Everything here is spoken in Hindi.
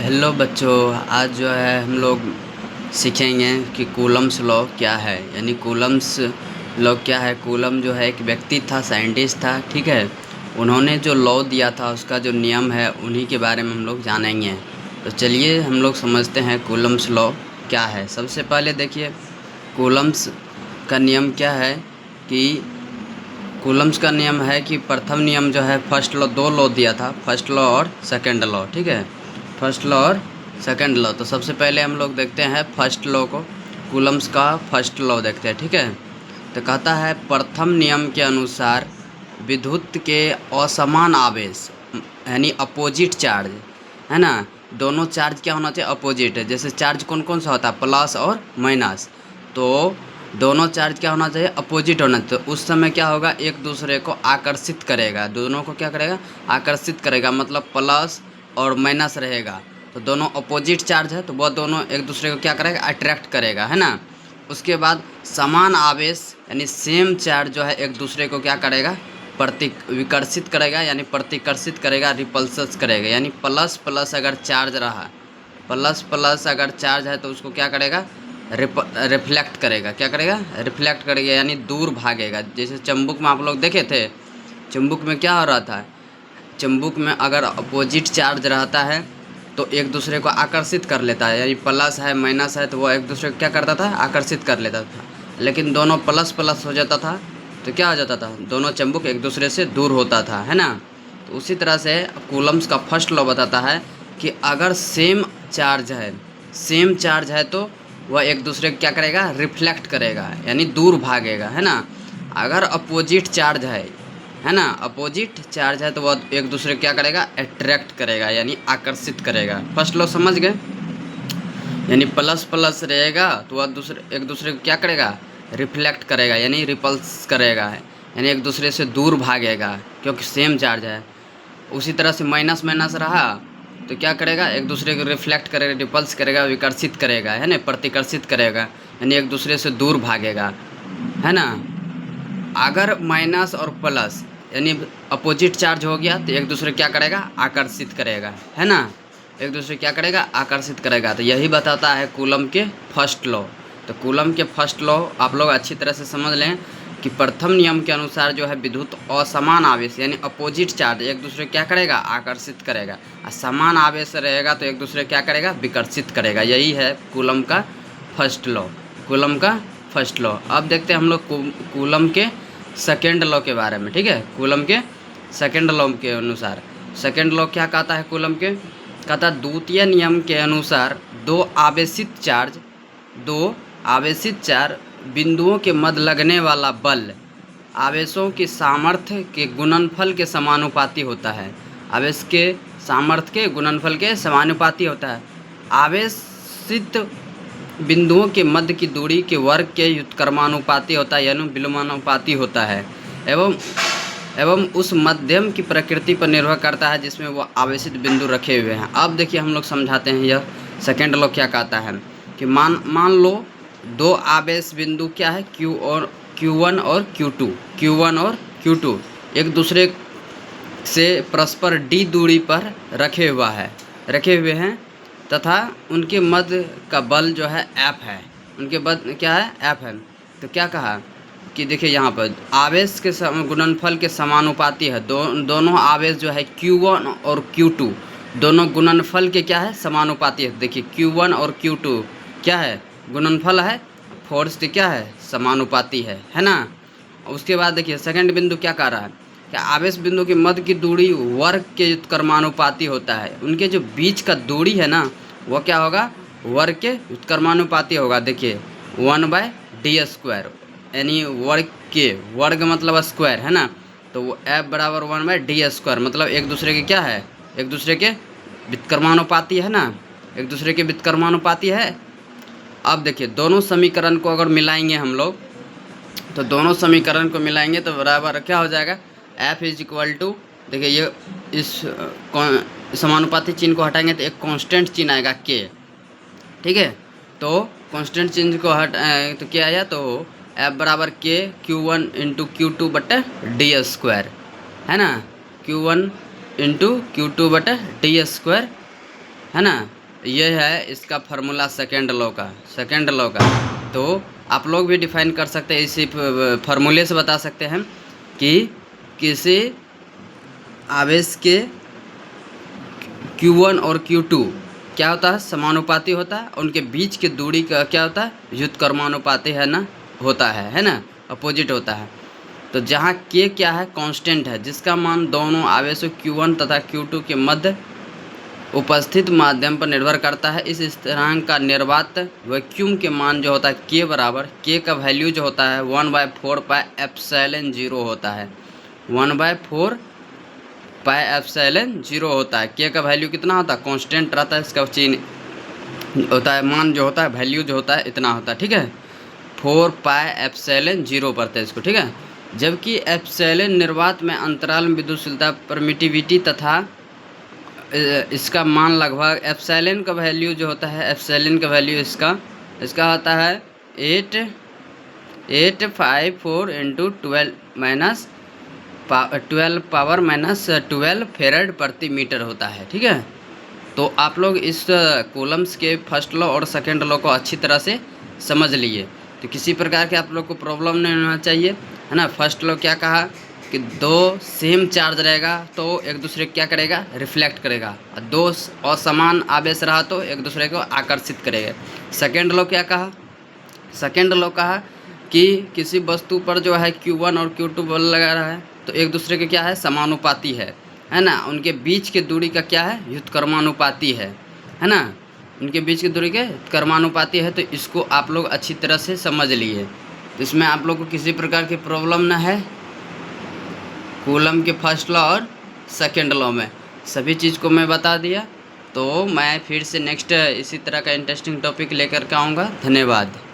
हेलो बच्चों। आज जो है हम लोग सीखेंगे कि कूलम्स लॉ क्या है। यानी कूलम्स लॉ क्या है। कूलम जो है एक व्यक्ति था, साइंटिस्ट था, ठीक है। उन्होंने जो लॉ दिया था, उसका जो नियम है, उन्हीं के बारे में हम लोग जानेंगे। तो चलिए हम लोग समझते हैं कूलम्स लॉ क्या है। सबसे पहले देखिए कूलम्स का नियम क्या है कि कूलम्स का नियम है कि प्रथम नियम जो है, फर्स्ट लॉ, दो लॉ दिया था, फर्स्ट लॉ और सेकंड लॉ, ठीक है। फर्स्ट लॉ और सेकंड लॉ। तो सबसे पहले हम लोग देखते हैं फर्स्ट लॉ को। कूलम्स का फर्स्ट लॉ देखते हैं, ठीक है। तो कहता है प्रथम नियम के अनुसार विद्युत के असमान आवेश यानी अपोजिट चार्ज, है ना। दोनों चार्ज क्या होना चाहिए, अपोजिट है। जैसे चार्ज कौन कौन सा होता है, प्लस और माइनस। तो दोनों चार्ज क्या होना चाहिए, अपोजिट होना चाहिए। तो उस समय क्या होगा, एक दूसरे को आकर्षित करेगा, दोनों को क्या करेगा, आकर्षित करेगा। मतलब प्लस और माइनस रहेगा तो दोनों अपोजिट चार्ज है, तो वह दोनों एक दूसरे को क्या करेगा, अट्रैक्ट करेगा, है ना। उसके बाद समान आवेश यानी सेम चार्ज जो है एक दूसरे को क्या करेगा, विकर्षित करेगा, यानी प्रतिकर्षित करेगा, रिपल्सस करेगा। यानी प्लस प्लस अगर चार्ज रहा, प्लस प्लस अगर चार्ज है तो उसको क्या करेगा, रिफ्लेक्ट करेगा। क्या करेगा, रिफ्लेक्ट करेगा, यानी दूर भागेगा। जैसे चुंबक में आप लोग देखे थे, चुंबक में क्या हो रहा था, चुंबक में अगर अपोजिट चार्ज रहता है तो एक दूसरे को आकर्षित कर लेता है। यानी प्लस है माइनस है तो वो एक दूसरे को क्या करता था, आकर्षित कर लेता था। लेकिन दोनों प्लस प्लस हो जाता था तो क्या हो जाता था, दोनों चुंबक एक दूसरे से दूर होता था, है ना। तो उसी तरह से कूलम्स का फर्स्ट लॉ बताता है कि अगर सेम चार्ज है, सेम चार्ज है तो वह एक दूसरे को क्या करेगा, रिफ्लेक्ट करेगा, यानी दूर भागेगा, है ना। अगर अपोजिट चार्ज है ना, अपोजिट चार्ज है तो वह एक दूसरे को क्या करेगा, अट्रैक्ट करेगा, यानी आकर्षित करेगा। फर्स्ट लॉ समझ गए। यानी प्लस प्लस रहेगा तो वह एक दूसरे को क्या करेगा, रिफ्लेक्ट करेगा, यानी रिपल्स करेगा, यानी एक दूसरे से दूर भागेगा क्योंकि सेम चार्ज है। उसी तरह से माइनस माइनस रहा तो क्या करेगा, एक दूसरे को रिफ्लेक्ट करेगा, रिपल्स करेगा, विकर्षित करेगा, है ना, प्रतिकर्षित करेगा, यानी एक दूसरे से दूर भागेगा, है ना। अगर माइनस और प्लस यानी अपोजिट चार्ज हो गया तो एक दूसरे क्या करेगा, आकर्षित करेगा, है ना। एक दूसरे क्या करेगा, आकर्षित करेगा। तो यही बताता है कूलम के फर्स्ट लॉ। तो कूलम के फर्स्ट लॉ आप लोग अच्छी तरह से समझ लें कि प्रथम नियम के अनुसार जो है विद्युत असमान आवेश यानी अपोजिट चार्ज एक दूसरे क्या करेगा, आकर्षित करेगा। और समान आवेश रहेगा तो एक दूसरे क्या करेगा, विकर्षित करेगा। यही है कूलम का फर्स्ट लॉ, कूलम का फर्स्ट लॉ। अब देखते हैं हम लोग कूलम के सेकेंड लॉ के बारे में, ठीक है। कूलम के सेकेंड लॉ के अनुसार, सेकेंड लॉ क्या कहता है कूलम के, कहता द्वितीय नियम के अनुसार दो आवेशित चार बिंदुओं के मध्य लगने वाला बल आवेशों की सामर्थ्य के गुणनफल के समानुपाती होता है। आवेश के सामर्थ्य के गुणनफल के समानुपाती होता है। आवेशित बिंदुओं के मध्य की दूरी के वर्ग के व्युत्क्रमानुपाती होता है, यानी विलोमानुपाती होता है। एवं एवं उस मध्यम की प्रकृति पर निर्भर करता है जिसमें वो आवेशित बिंदु रखे हुए हैं। अब देखिए हम लोग समझाते हैं यह सेकेंड लॉ क्या कहता है कि मान लो दो आवेश बिंदु क्या है, Q1 और Q2 एक दूसरे से परस्पर d दूरी पर रखे हुए हैं तथा उनके मध्य का बल जो है F है। उनके मध्य क्या है, F है। तो क्या कहा कि देखिए यहाँ पर आवेश के गुणनफल के समानुपाती है। दोनों आवेश जो है Q1 और Q2 दोनों गुणनफल के क्या है, समानुपाती है। देखिए Q1 और Q2 क्या है, गुणनफल है, फोर्स क्या है, समानुपाती है ना। उसके बाद देखिए सेकंड बिंदु क्या कह रहा है कि आवेश बिंदु के मध्य की दूरी वर्ग के व्युत्क्रमानुपाती होता है। उनके जो बीच का दूरी है ना, वो क्या होगा, वर्ग के व्युत्क्रमानुपाती होगा। देखिए 1/d², यानी वर्ग मतलब स्क्वायर, है ना। तो वो F बराबर 1/d², मतलब एक दूसरे के क्या है, एक दूसरे के व्युत्क्रमानुपाती है ना, एक दूसरे के व्युत्क्रमानुपाती है। अब देखिए दोनों समीकरण को अगर मिलाएंगे हम लोग, तो दोनों समीकरण को मिलाएंगे तो बराबर क्या हो जाएगा, F इज इक्वल टू, देखिए ये इस समानुपाती चिन्ह को हटाएंगे तो एक कांस्टेंट चिन्ह आएगा K, ठीक है। तो कांस्टेंट चिन्ह को तो क्या आया, तो F बराबर K Q1 इंटू Q2/d², है ना। Q1 इंटू Q2/d², है ना। ये है इसका फार्मूला सेकेंड लॉ का। तो आप लोग भी डिफाइन कर सकते हैं, इसी फार्मूले से बता सकते हैं कि किसी आवेश के Q1 और Q2 क्या होता है, समानुपाती होता है। उनके बीच की दूरी का क्या होता है, व्युत्क्रमानुपाती है ना, होता है ना, अपोजिट होता है। तो जहाँ K क्या है, कांस्टेंट है, जिसका मान दोनों आवेशों Q1 तथा Q2 के मध्य उपस्थित माध्यम पर निर्भर करता है। इस स्थिरांक का निर्वात वैक्यूम के मान जो होता है K बराबर, K का वैल्यू जो होता है 1/4 पाई एप्सिलॉन 0 होता है। 1/4 पाई एप्सिलॉन 0 होता है। K का वैल्यू कितना होता है, कांस्टेंट रहता है, इसका चिन्ह होता है, मान जो होता है, वैल्यू जो होता है इतना होता है, ठीक है। 4 पाई एप्सिलॉन 0 पढ़ते हैं इसको, ठीक है। जबकि एप्सिलॉन निर्वात में अंतराल में विद्युतशीलता, परमिटिविटी तथा इसका मान लगभग एप्सिलॉन का वैल्यू जो होता है, एप्सिलॉन का वैल्यू इसका होता है 854 × 12 फेरेड प्रति मीटर होता है, ठीक है। तो आप लोग इस कूलम्स के फर्स्ट लॉ और सेकेंड लॉ को अच्छी तरह से समझ लिए, तो किसी प्रकार के आप लोग को प्रॉब्लम नहीं होना चाहिए, है ना। फर्स्ट लॉ क्या कहा कि दो सेम चार्ज रहेगा तो एक दूसरे क्या करेगा, रिफ्लेक्ट करेगा, और दो असमान आवेश रहा तो एक दूसरे को आकर्षित करेगा। सेकेंड लॉ क्या कहा, सेकेंड लॉ कहा कि किसी वस्तु पर जो है Q1 और Q2 बल लगा रहा है तो एक दूसरे के क्या है, समानुपाती है ना। उनके बीच की दूरी का क्या है, व्युत्क्रमानुपाती है ना। उनके बीच की दूरी के कर्मानुपाती है। तो इसको आप लोग अच्छी तरह से समझ लिए, तो इसमें आप लोग को किसी प्रकार की प्रॉब्लम ना है। कूलम के फर्स्ट लॉ और सेकेंड लॉ में सभी चीज़ को मैं बता दिया। तो मैं फिर से नेक्स्ट इसी तरह का इंटरेस्टिंग टॉपिक लेकर के आऊँगा। धन्यवाद।